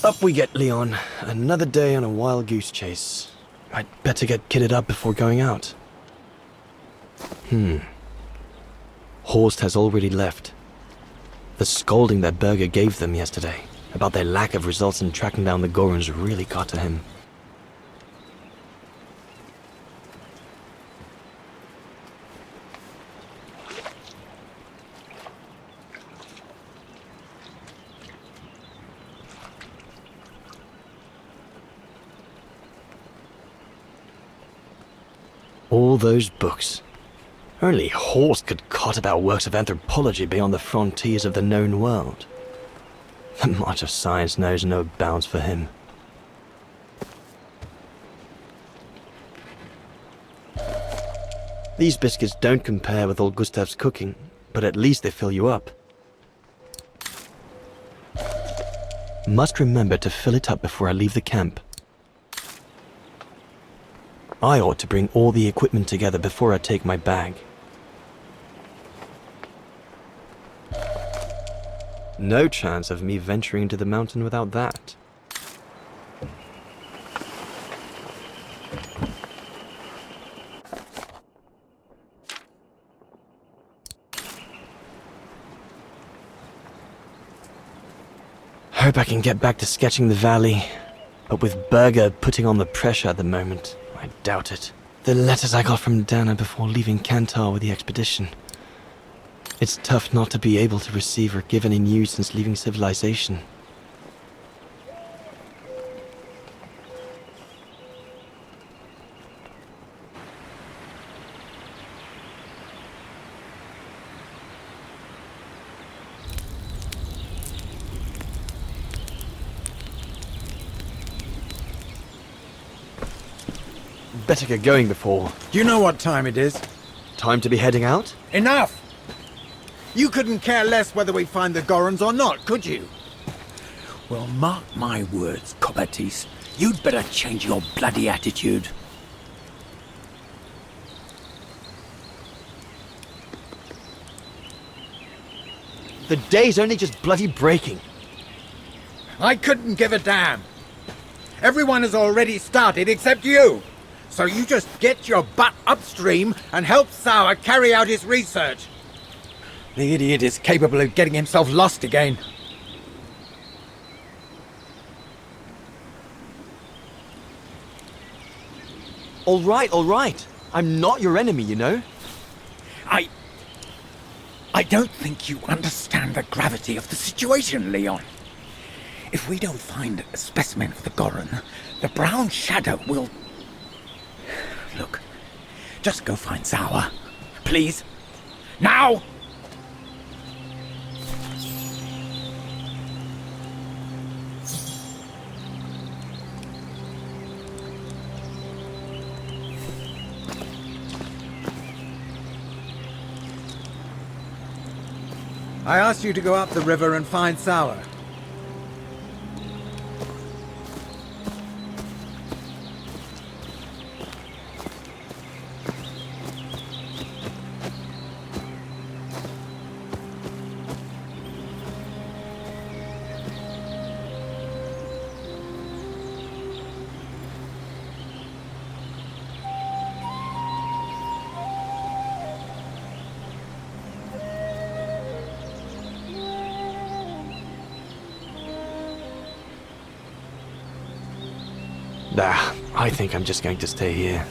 Up we get, Leon. Another day on a wild goose chase. I'd better get kitted up before going out. Horst has already left. The scolding that Berger gave them yesterday about their lack of results in tracking down the Gorons really got to him. All those books. Only Horst could cot about works of anthropology beyond the frontiers of the known world. The march of science knows no bounds for him. These biscuits don't compare with old Gustav's cooking, but at least they fill you up. Must remember to fill it up before I leave the camp. I ought to bring all the equipment together before I take my bag. No chance of me venturing into the mountain without that. Hope I can get back to sketching the valley, but with Berger putting on the pressure at the moment, I doubt it. The letters I got from Dana before leaving Kantar with the expedition. It's tough not to be able to receive or give any news since leaving civilization. Better get going before... Do you know what time it is? Time to be heading out? Enough! You couldn't care less whether we find the Gorons or not, could you? Well, mark my words, Copperteeth. You'd better change your bloody attitude. The day's only just bloody breaking. I couldn't give a damn. Everyone has already started except you. So you just get your butt upstream and help Sauer carry out his research. The idiot is capable of getting himself lost again. All right. I'm not your enemy, you know? I don't think you understand the gravity of the situation, Leon. If we don't find a specimen of the Goron, the brown shadow will... Look, just go find Sauer. Please. Now! I asked you to go up the river and find Sauer. I think I'm just going to stay here.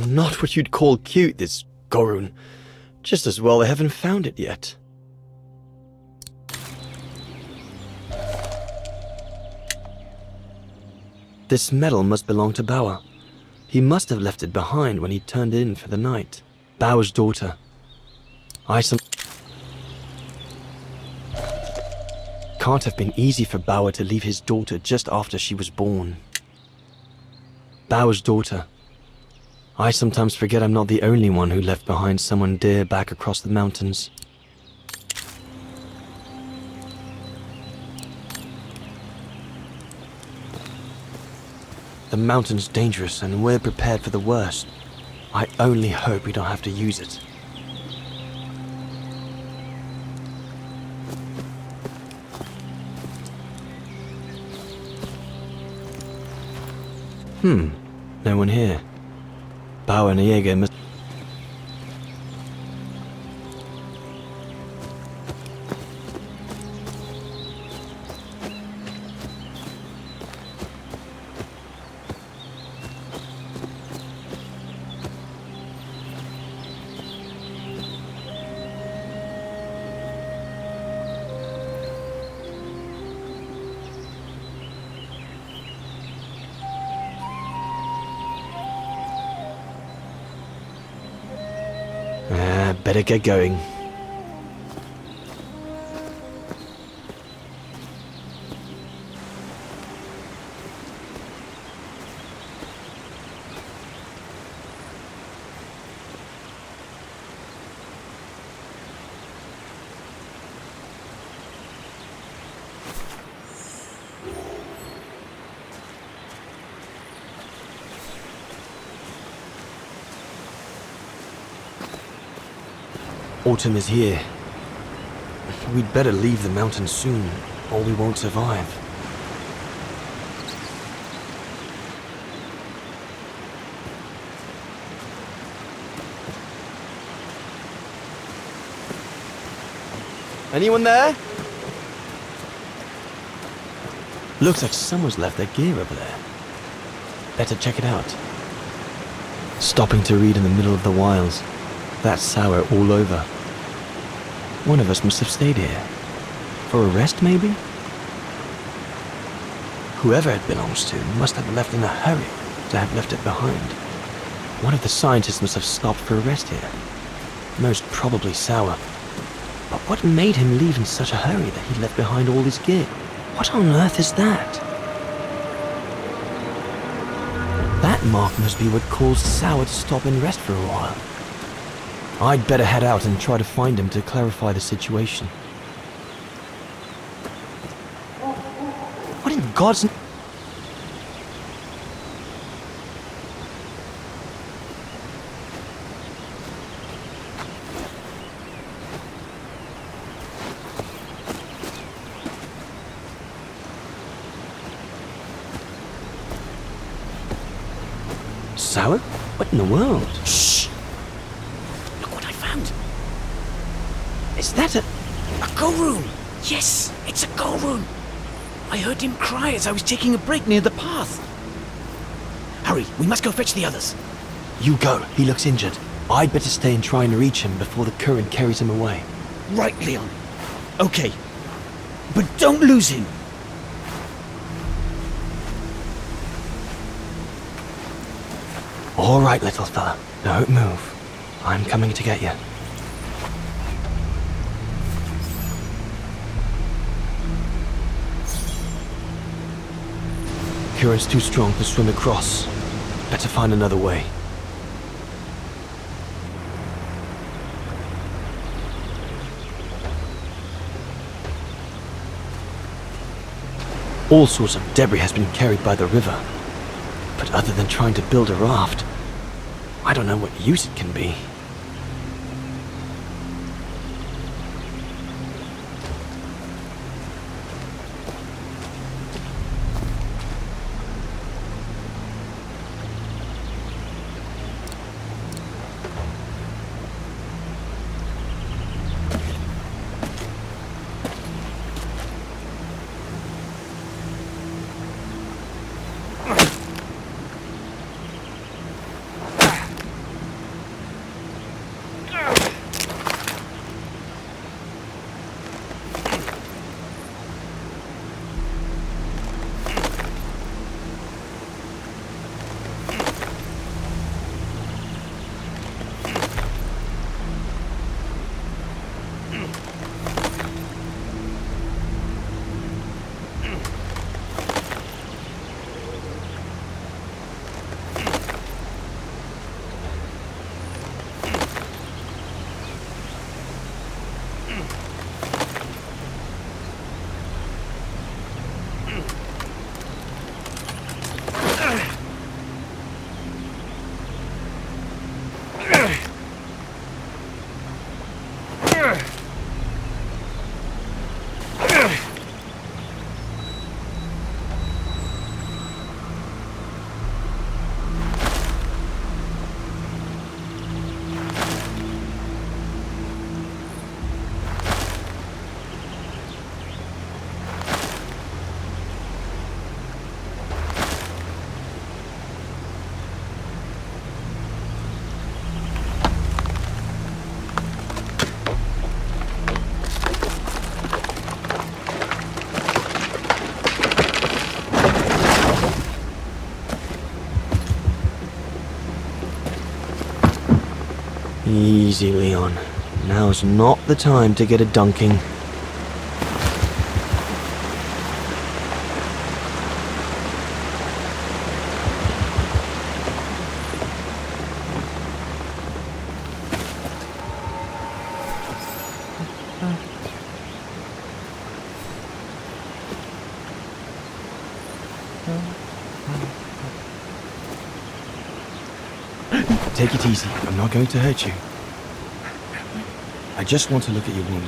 Not what you'd call cute, this Goron. Just as well they haven't found it yet. This medal must belong to Bauer. He must have left it behind when he turned in for the night. Bauer's daughter. can't have been easy for Bauer to leave his daughter just after she was born. Bauer's daughter. I sometimes forget I'm not the only one who left behind someone dear back across the mountains. The mountain's dangerous and we're prepared for the worst. I only hope we don't have to use it. No one here. Bauer and Jäger must... better get going. Autumn is here. We'd better leave the mountain soon, or we won't survive. Anyone there? Looks like someone's left their gear over there. Better check it out. Stopping to read in the middle of the wilds. That's sour all over. One of us must have stayed here. For a rest, maybe? Whoever it belongs to must have left in a hurry to have left it behind. One of the scientists must have stopped for a rest here. Most probably sour. But what made him leave in such a hurry that he left behind all his gear? What on earth is that? That mark must be what caused Sour to stop and rest for a while. I'd better head out and try to find him to clarify the situation. What in God's... Sour? What in the world? Shh! Look what I found. Is that a go room! Yes, it's a go room! I heard him cry as I was taking a break near the path. Hurry, we must go fetch the others. You go, he looks injured. I'd better stay and try and reach him before the current carries him away. Right, Leon. Okay. But don't lose him. All right, little fella. Don't move. I'm coming to get you. Current's too strong to swim across. Better find another way. All sorts of debris has been carried by the river. But other than trying to build a raft, I don't know what use it can be. Easy, Leon. Now's not the time to get a dunking. Take it easy. I'm not going to hurt you. I just want to look at your wound.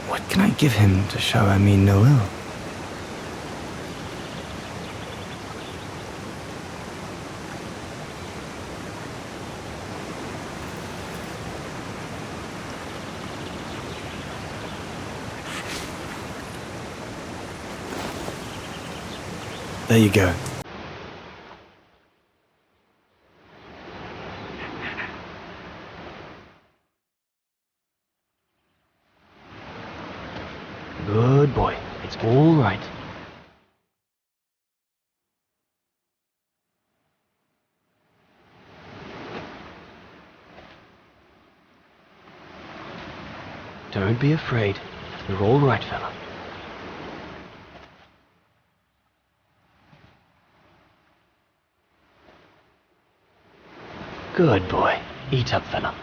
What can I give him to show I mean no ill? There you go. Good boy. It's all right. Don't be afraid. You're all right, fella. Good boy. Eat up, fella.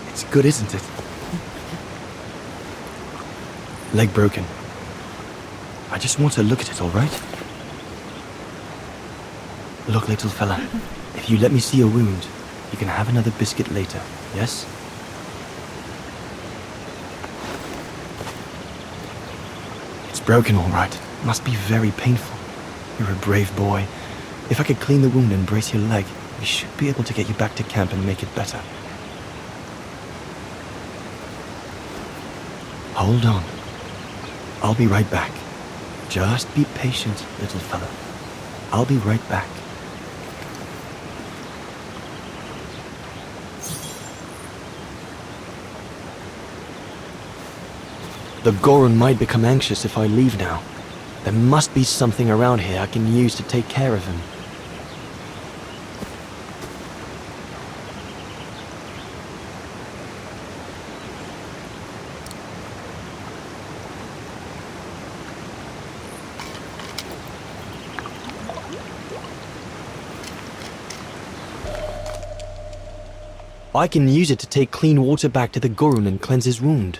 It's good, isn't it? Leg broken. I just want to look at it, all right? Look, little fella, if you let me see your wound, you can have another biscuit later, yes? It's broken, all right. Must be very painful. You're a brave boy. If I could clean the wound and brace your leg, we should be able to get you back to camp and make it better. Hold on. I'll be right back. Just be patient, little fella. I'll be right back. The Goron might become anxious if I leave now. There must be something around here I can use to take care of him. I can use it to take clean water back to the Goron and cleanse his wound.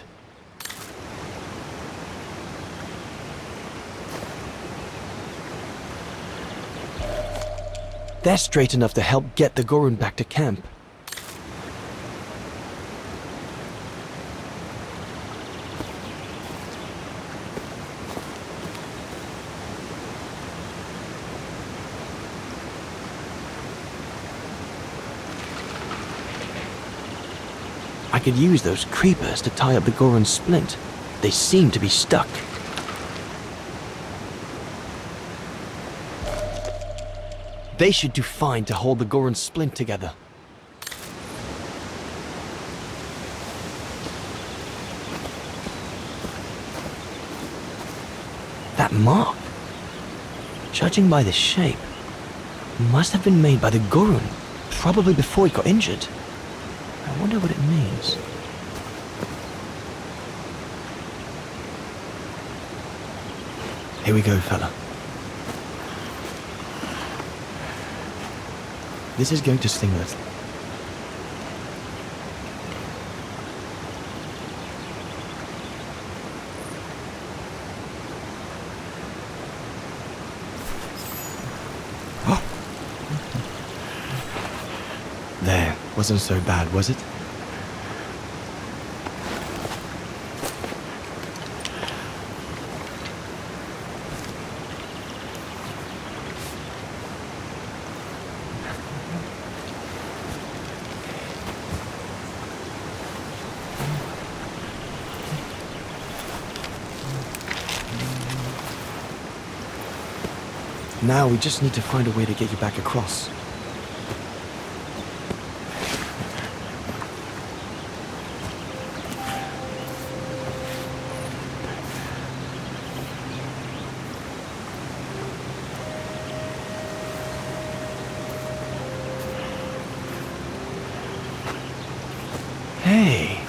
They're straight enough to help get the Goron back to camp. I could use those creepers to tie up the Goron's splint. They seem to be stuck. They should do fine to hold the Goron's splint together. That mark, judging by the shape, must have been made by the Goron, probably before he got injured. I wonder what it means. Here we go, fella. This is going to sting a little. There, wasn't so bad, was it? Now we just need to find a way to get you back across. Hey,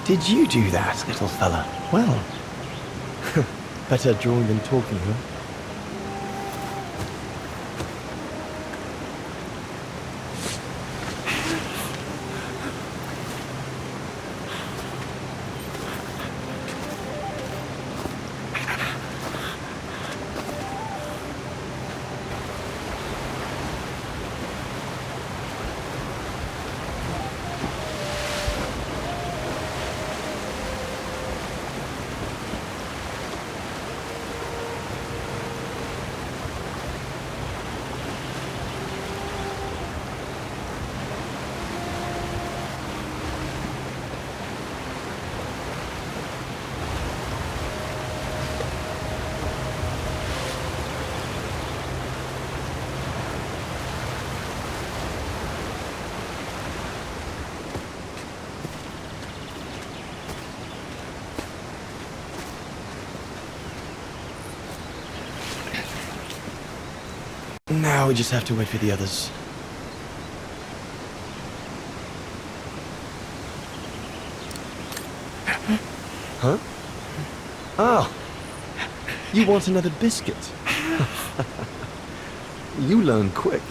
did you do that, little fella? Well, better drawing than talking, huh? Now we just have to wait for the others. Huh? Ah! You want another biscuit? You learn quick.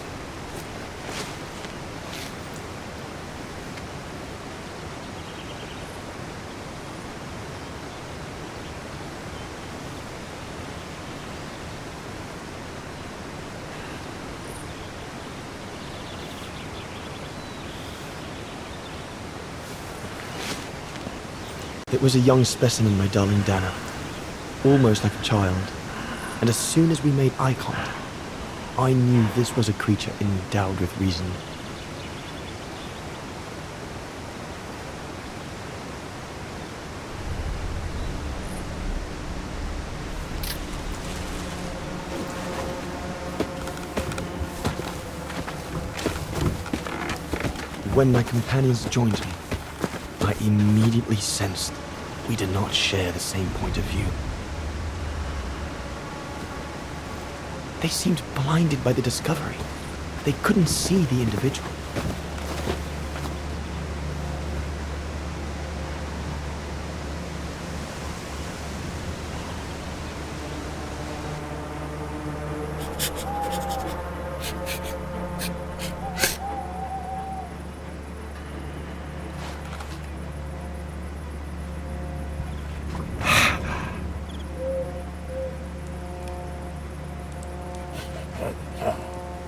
It was a young specimen, my darling Dana. Almost like a child. And as soon as we made eye contact, I knew this was a creature endowed with reason. When my companions joined me, I immediately sensed we did not share the same point of view. They seemed blinded by the discovery. They couldn't see the individual.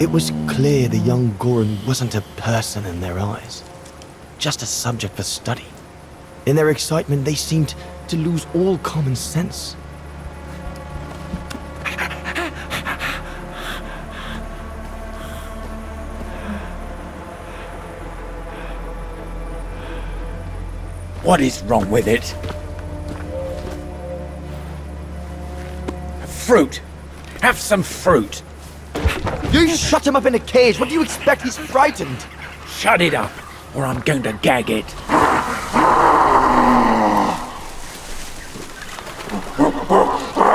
It was clear the young Goran wasn't a person in their eyes, just a subject for study. In their excitement, they seemed to lose all common sense. What is wrong with it? Fruit! Have some fruit! You shut him up in a cage! What do you expect? He's frightened! Shut it up, or I'm going to gag it.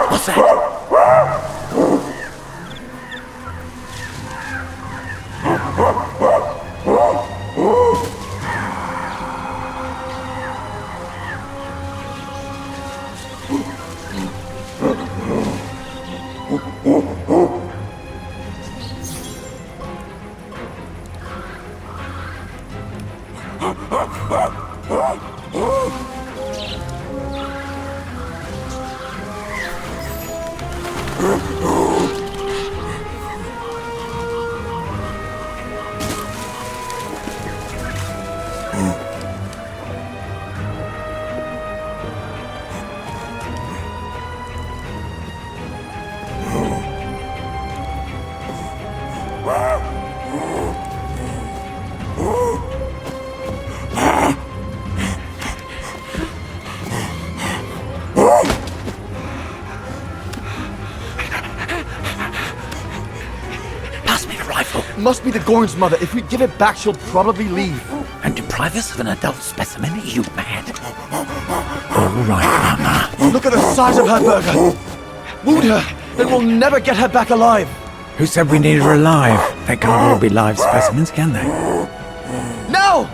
What's that? Pass me the rifle. Must be the Gorn's mother. If we give it back, she'll probably leave. And deprive us of an adult specimen? Are you mad? All right, Mama. Look at the size of her, Burger. Wound her, then we'll never get her back alive. Who said we need her alive? They can't all be live specimens, can they? Now!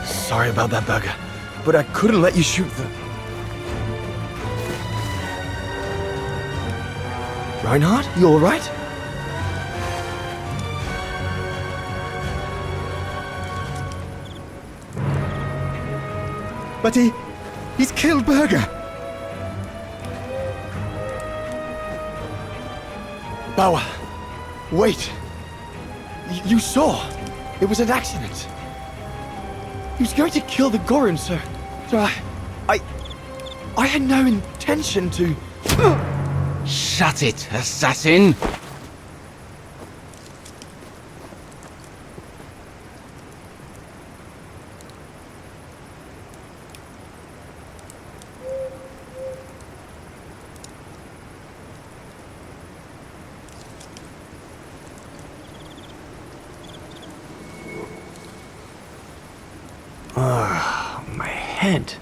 Sorry about that, Burger, but I couldn't let you shoot them. Reinhard, you all right? But he's killed Burger. Bauer, wait. You saw. It was an accident. He was going to kill the Gorin, sir. So I had no intention to... Shut it, assassin! My head.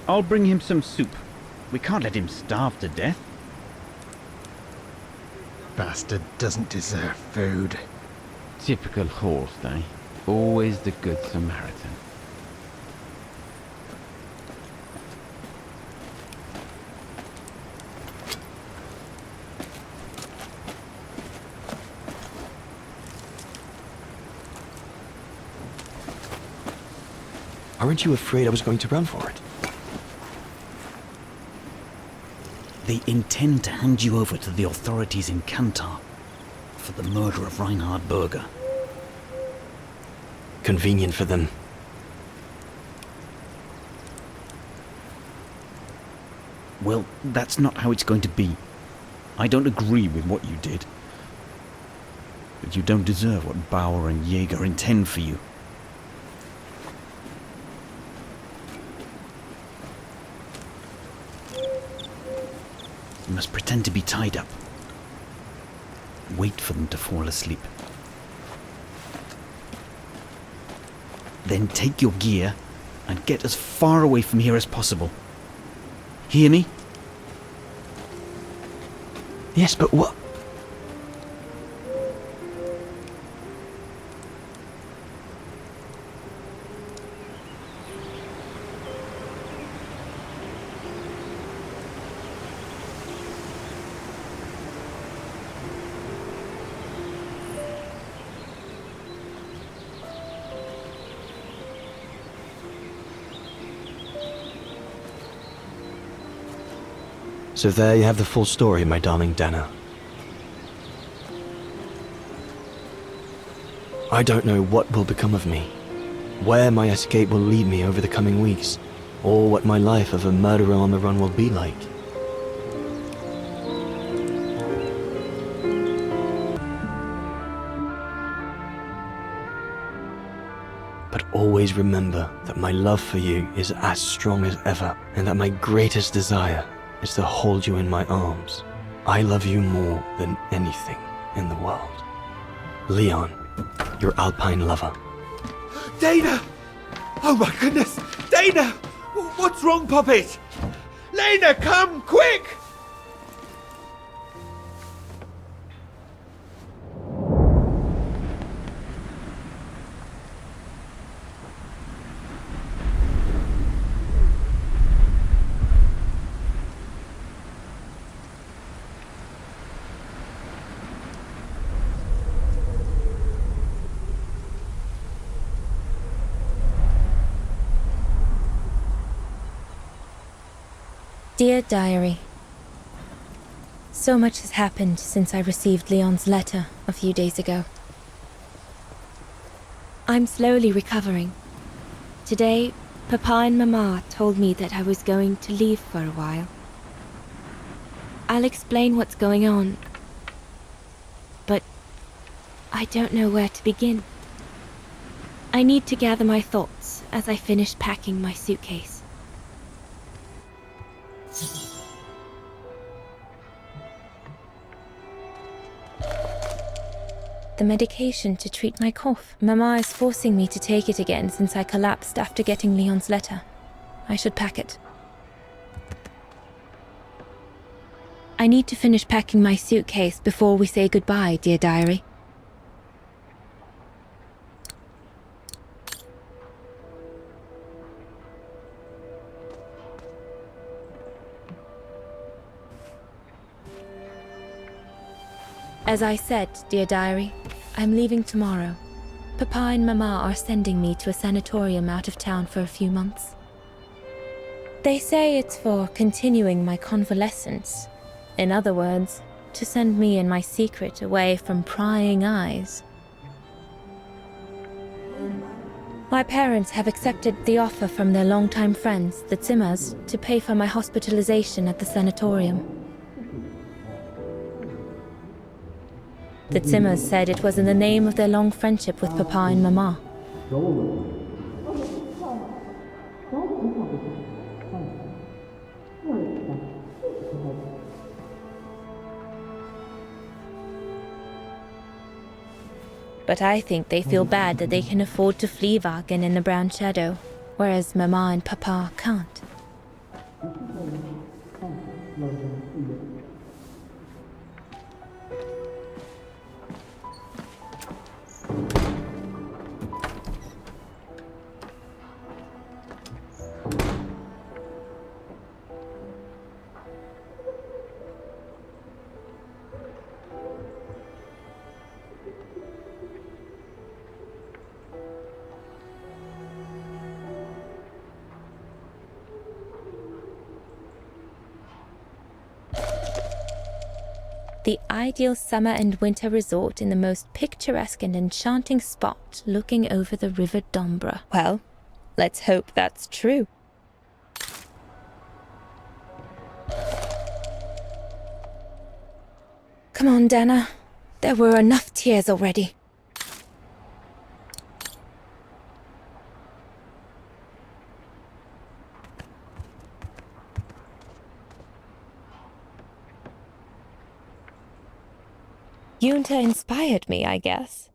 I'll bring him some soup. We can't let him starve to death. Bastard doesn't deserve food. Typical Horst, eh? Always the good Samaritan. Aren't you afraid I was going to run for it? They intend to hand you over to the authorities in Kantar for the murder of Reinhard Berger. Convenient for them. Well, that's not how it's going to be. I don't agree with what you did. But you don't deserve what Bauer and Jaeger intend for you. You must pretend to be tied up. Wait for them to fall asleep. Then take your gear and get as far away from here as possible. Hear me? Yes, but what? So there you have the full story, my darling Dana. I don't know what will become of me, where my escape will lead me over the coming weeks, or what my life of a murderer on the run will be like. But always remember that my love for you is as strong as ever, and that my greatest desire is to hold you in my arms. I love you more than anything in the world. Leon, your Alpine lover. Dana! Oh my goodness! Dana! What's wrong, Puppet? Lena, come, quick! Dear Diary, so much has happened since I received Leon's letter a few days ago. I'm slowly recovering. Today, Papa and Mama told me that I was going to leave for a while. I'll explain what's going on, but I don't know where to begin. I need to gather my thoughts as I finish packing my suitcase. The medication to treat my cough. Mama is forcing me to take it again since I collapsed after getting Leon's letter. I should pack it. I need to finish packing my suitcase before we say goodbye, dear diary. As I said, dear diary, I'm leaving tomorrow. Papa and Mama are sending me to a sanatorium out of town for a few months. They say it's for continuing my convalescence. In other words, to send me and my secret away from prying eyes. My parents have accepted the offer from their longtime friends, the Zimmers, to pay for my hospitalization at the sanatorium. The Zimmers said it was in the name of their long friendship with Papa and Mama. But I think they feel bad that they can afford to flee Wagen in the Brown Shadow, whereas Mama and Papa can't. The ideal summer and winter resort in the most picturesque and enchanting spot looking over the River Dombra. Well, let's hope that's true. Come on, Dana. There were enough tears already. Yunta inspired me, I guess.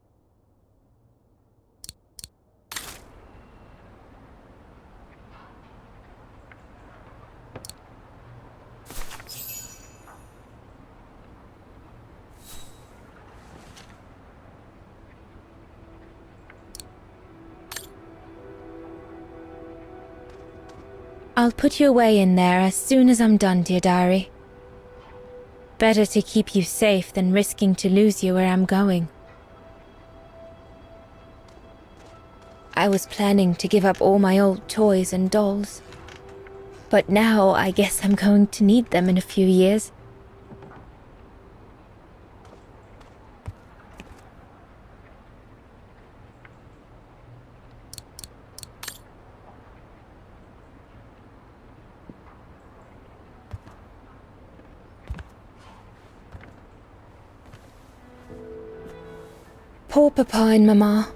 I'll put you away in there as soon as I'm done, dear diary. Better to keep you safe than risking to lose you where I'm going. I was planning to give up all my old toys and dolls. But now I guess I'm going to need them in a few years. Poor Papa and Mama.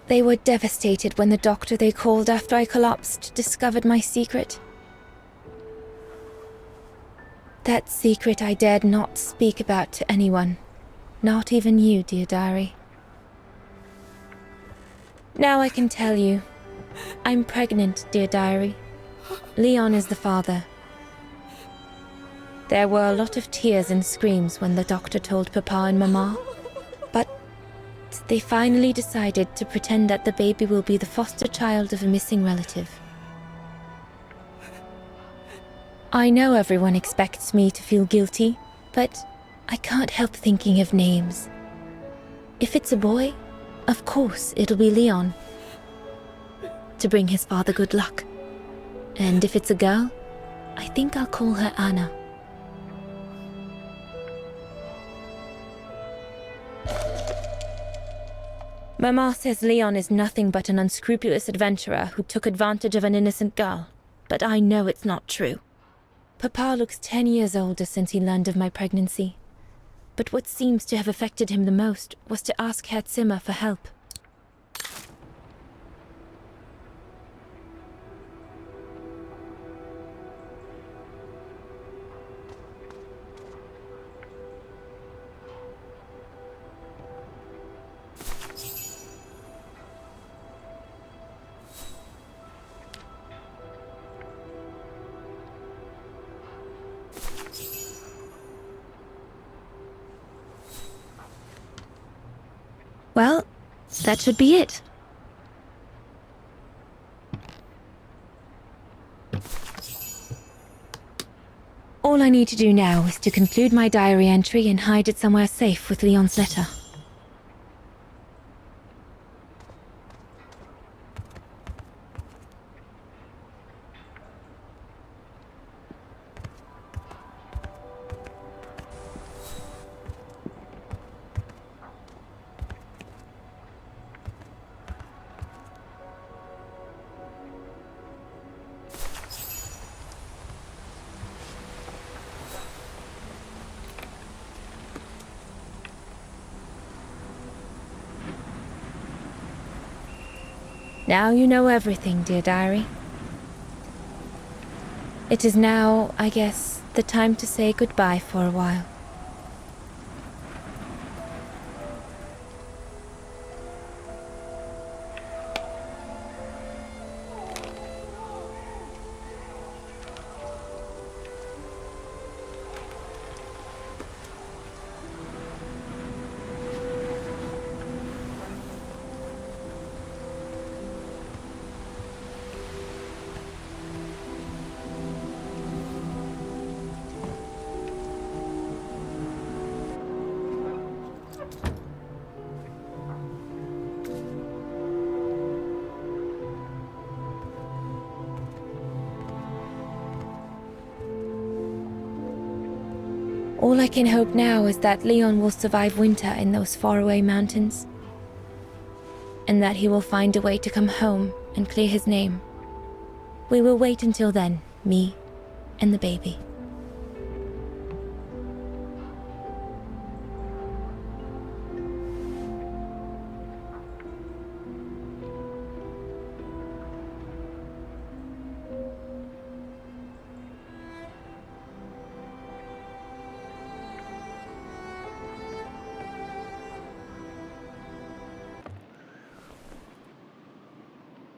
They were devastated when the doctor they called after I collapsed discovered my secret. That secret I dared not speak about to anyone, not even you, dear diary. Now I can tell you. I'm pregnant, dear diary. Leon is the father. There were a lot of tears and screams when the doctor told Papa and Mama, but they finally decided to pretend that the baby will be the foster child of a missing relative. I know everyone expects me to feel guilty, but I can't help thinking of names. If it's a boy, of course it'll be Leon, to bring his father good luck. And if it's a girl, I think I'll call her Anna. Mama says Leon is nothing but an unscrupulous adventurer who took advantage of an innocent girl, but I know it's not true. Papa looks 10 years older since he learned of my pregnancy, but what seems to have affected him the most was to ask Herr Zimmer for help. Well, that should be it. All I need to do now is to conclude my diary entry and hide it somewhere safe with Leon's letter. Now you know everything, dear diary. It is now, I guess, the time to say goodbye for a while. All I can hope now is that Leon will survive winter in those faraway mountains, and that he will find a way to come home and clear his name. We will wait until then, me and the baby.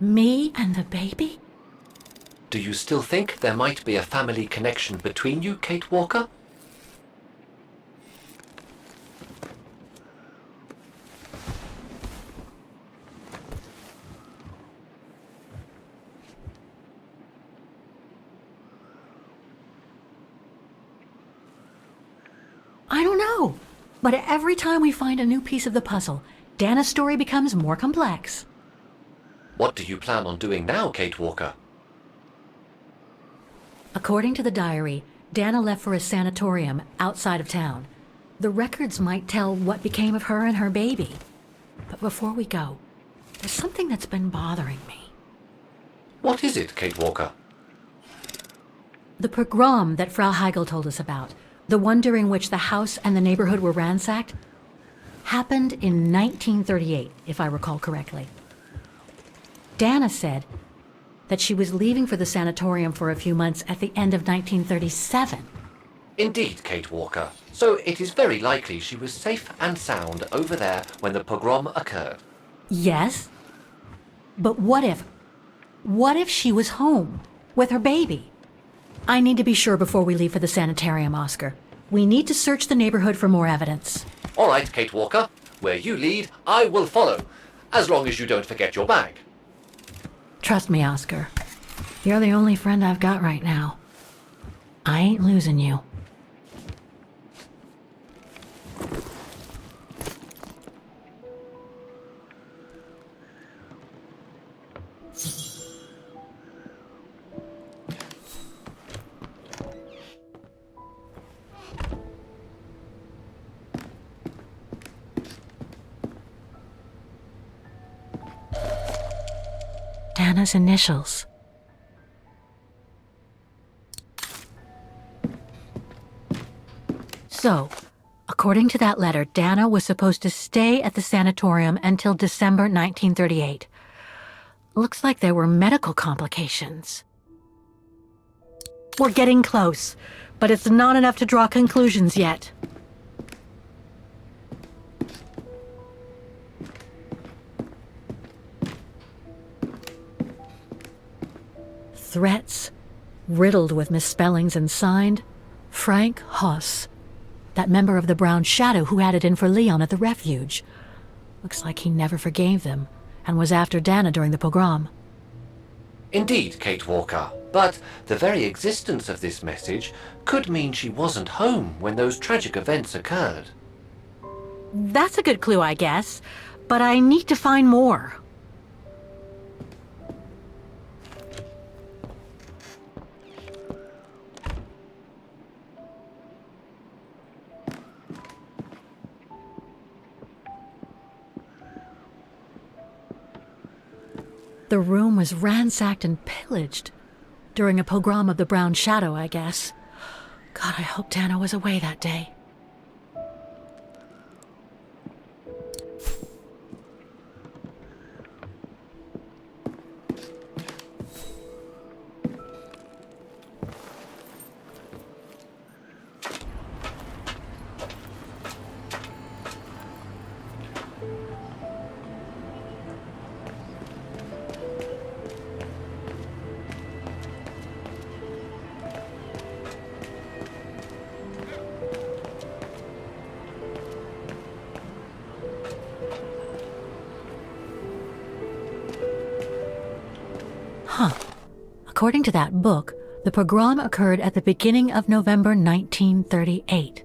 Me and the baby? Do you still think there might be a family connection between you, Kate Walker? I don't know. But every time we find a new piece of the puzzle, Dana's story becomes more complex. What do you plan on doing now, Kate Walker? According to the diary, Dana left for a sanatorium outside of town. The records might tell what became of her and her baby. But before we go, there's something that's been bothering me. What is it, Kate Walker? The pogrom that Frau Heigl told us about, the one during which the house and the neighborhood were ransacked, happened in 1938, if I recall correctly. Dana said that she was leaving for the sanatorium for a few months at the end of 1937. Indeed, Kate Walker. So it is very likely she was safe and sound over there when the pogrom occurred. Yes, but what if she was home with her baby? I need to be sure before we leave for the sanitarium, Oscar. We need to search the neighborhood for more evidence. All right, Kate Walker. Where you lead, I will follow, as long as you don't forget your bag. Trust me, Oscar. You're the only friend I've got right now. I ain't losing you. Dana's initials. So, according to that letter, Dana was supposed to stay at the sanatorium until December 1938. Looks like there were medical complications. We're getting close, but it's not enough to draw conclusions yet. Threats, riddled with misspellings and signed, Frank Hoss, that member of the Brown Shadow who had it in for Leon at the refuge. Looks like he never forgave them and was after Dana during the pogrom. Indeed, Kate Walker. But the very existence of this message could mean she wasn't home when those tragic events occurred. That's a good clue, I guess, but I need to find more. The room was ransacked and pillaged. During a pogrom of the Brown Shadow, I guess. God, I hope Dana was away that day. According to that book, the pogrom occurred at the beginning of November 1938.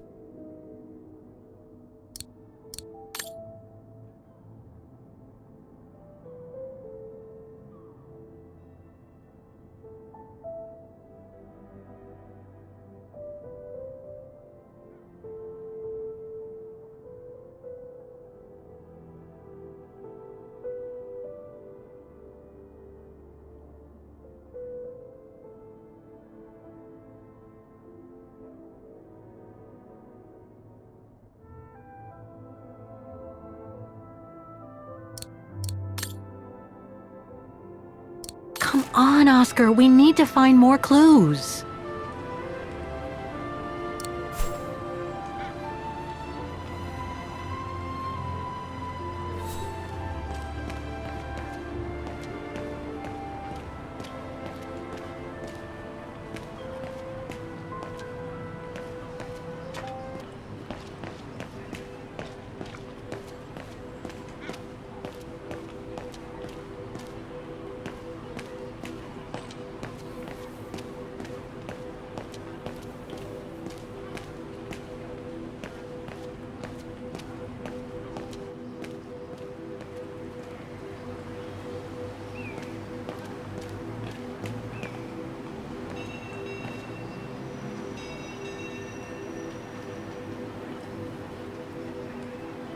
Come on, Oscar, we need to find more clues.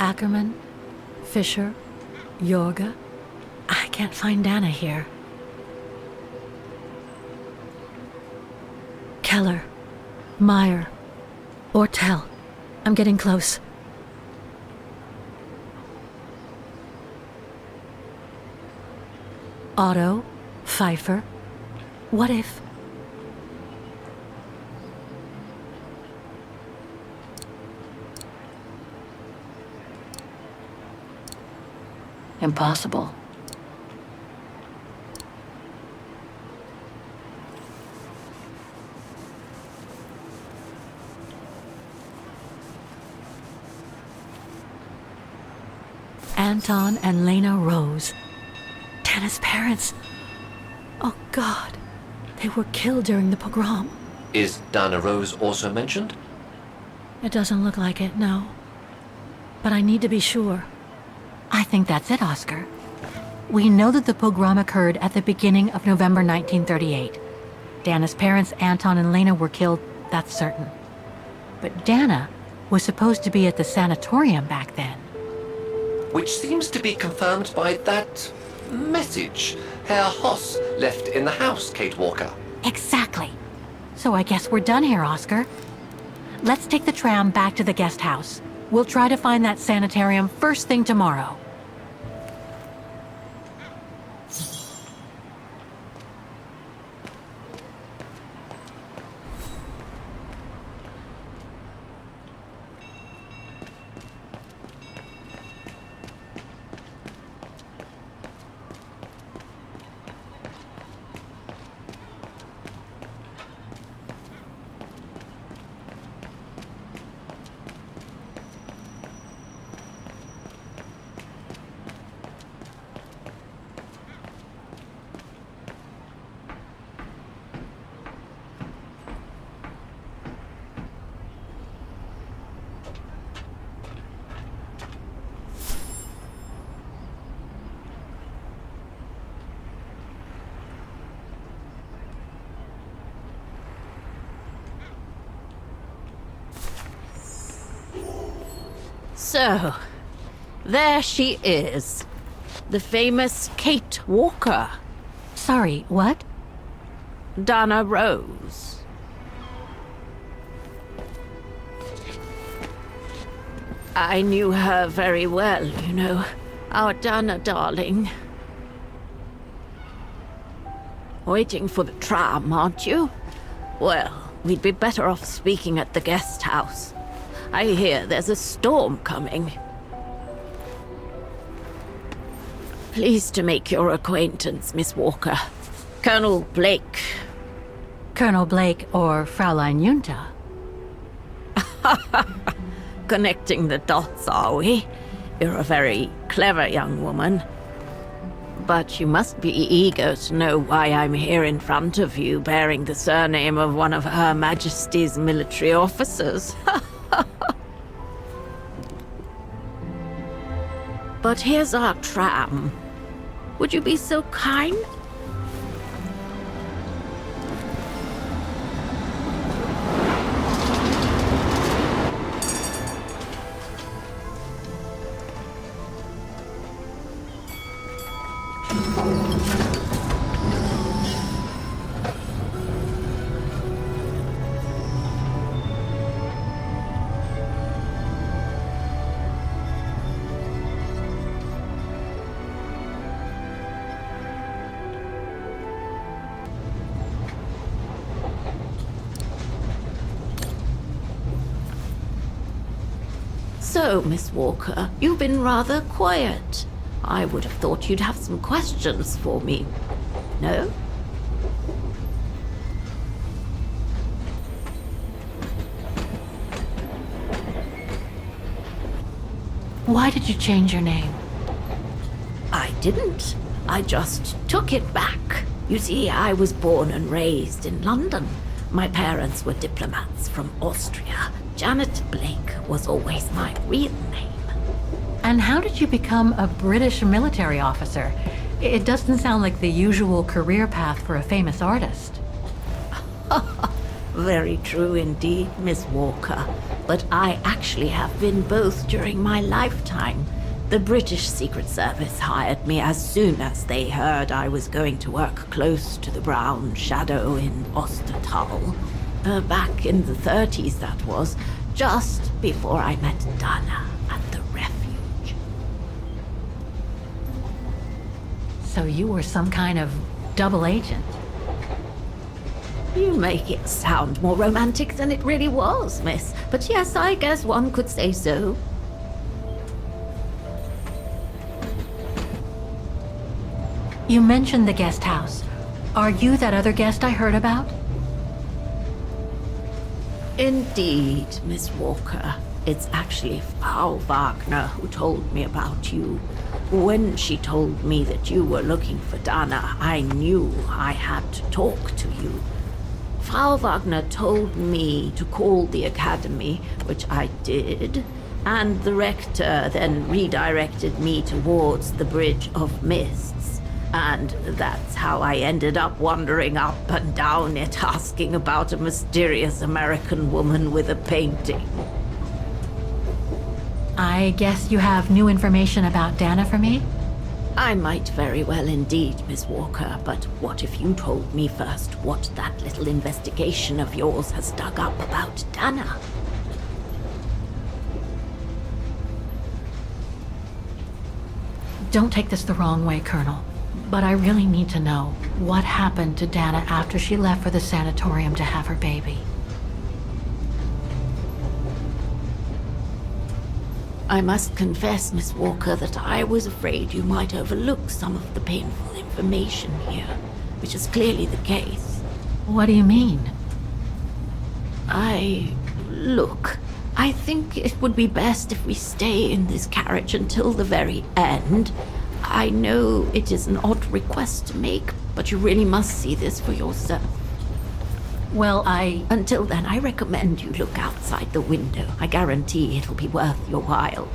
Ackerman, Fisher, Yorga. I can't find Dana here. Keller, Meyer, Ortel. I'm getting close. Otto, Pfeiffer. What if... Impossible. Anton and Lena Rose. Dana's parents. Oh God. They were killed during the pogrom. Is Dana Rose also mentioned? It doesn't look like it, no. But I need to be sure. I think that's it, Oscar. We know that the pogrom occurred at the beginning of November 1938. Dana's parents, Anton and Lena, were killed, that's certain. But Dana was supposed to be at the sanatorium back then. Which seems to be confirmed by that message Herr Hoss left in the house, Kate Walker. Exactly. So I guess we're done here, Oscar. Let's take the tram back to the guest house. We'll try to find that sanitarium first thing tomorrow. So, there she is. The famous Kate Walker. Sorry, what? Dana Rose. I knew her very well, you know. Our Dana darling. Waiting for the tram, aren't you? Well, we'd be better off speaking at the guest house. I hear there's a storm coming. Pleased to make your acquaintance, Miss Walker. Colonel Blake. Colonel Blake or Fraulein Junta? Connecting the dots, are we? You're a very clever young woman. But you must be eager to know why I'm here in front of you, bearing the surname of one of Her Majesty's military officers. But here's our tram. Would you be so kind? So, Miss Walker, you've been rather quiet. I would have thought you'd have some questions for me. No? Why did you change your name? I didn't. I just took it back. You see, I was born and raised in London. My parents were diplomats from Austria. Janet Blake was always my real name. And how did you become a British military officer? It doesn't sound like the usual career path for a famous artist. Very true indeed, Miss Walker. But I actually have been both during my lifetime. The British Secret Service hired me as soon as they heard I was going to work close to the Brown Shadow in Ostertal. Back in the 30s, that was, just before I met Dana at the refuge. So you were some kind of double agent? You make it sound more romantic than it really was, miss. But yes, I guess one could say so. You mentioned the guest house. Are you that other guest I heard about? Indeed, Miss Walker. It's actually Frau Wagner who told me about you. When she told me that you were looking for Dana, I knew I had to talk to you. Frau Wagner told me to call the academy, which I did, and the rector then redirected me towards the Bridge of Mists. And that's how I ended up wandering up and down it, asking about a mysterious American woman with a painting. I guess you have new information about Dana for me? I might very well indeed, Miss Walker, but what if you told me first what that little investigation of yours has dug up about Dana? Don't take this the wrong way, Colonel, but I really need to know what happened to Dana after she left for the sanatorium to have her baby. I must confess, Miss Walker, that I was afraid you might overlook some of the painful information here, which is clearly the case. What do you mean? Look, I think it would be best if we stay in this carriage until the very end. I know it is an odd request to make, but you really must see this for yourself. Well, Until then, I recommend you look outside the window. I guarantee it'll be worth your while.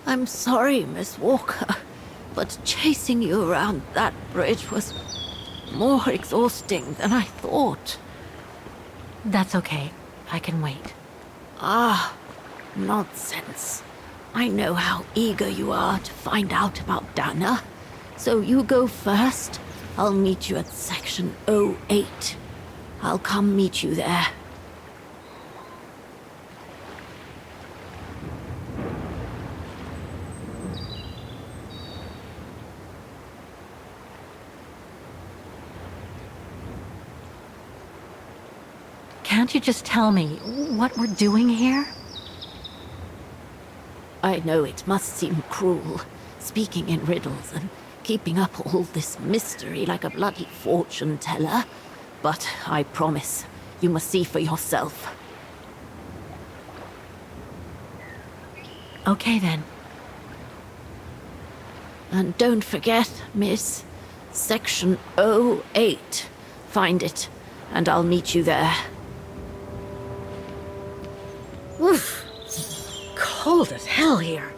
I'm sorry, Miss Walker, but chasing you around that bridge was more exhausting than I thought. That's okay. I can wait. Nonsense. I know how eager you are to find out about Dana. So you go first. I'll meet you at section 08. I'll come meet you there. Can't you just tell me what we're doing here? I know it must seem cruel, speaking in riddles and keeping up all this mystery like a bloody fortune teller, but I promise you must see for yourself. Okay, then. And don't forget, miss, Section 08. Find it, and I'll meet you there. Oof. Cold as hell here.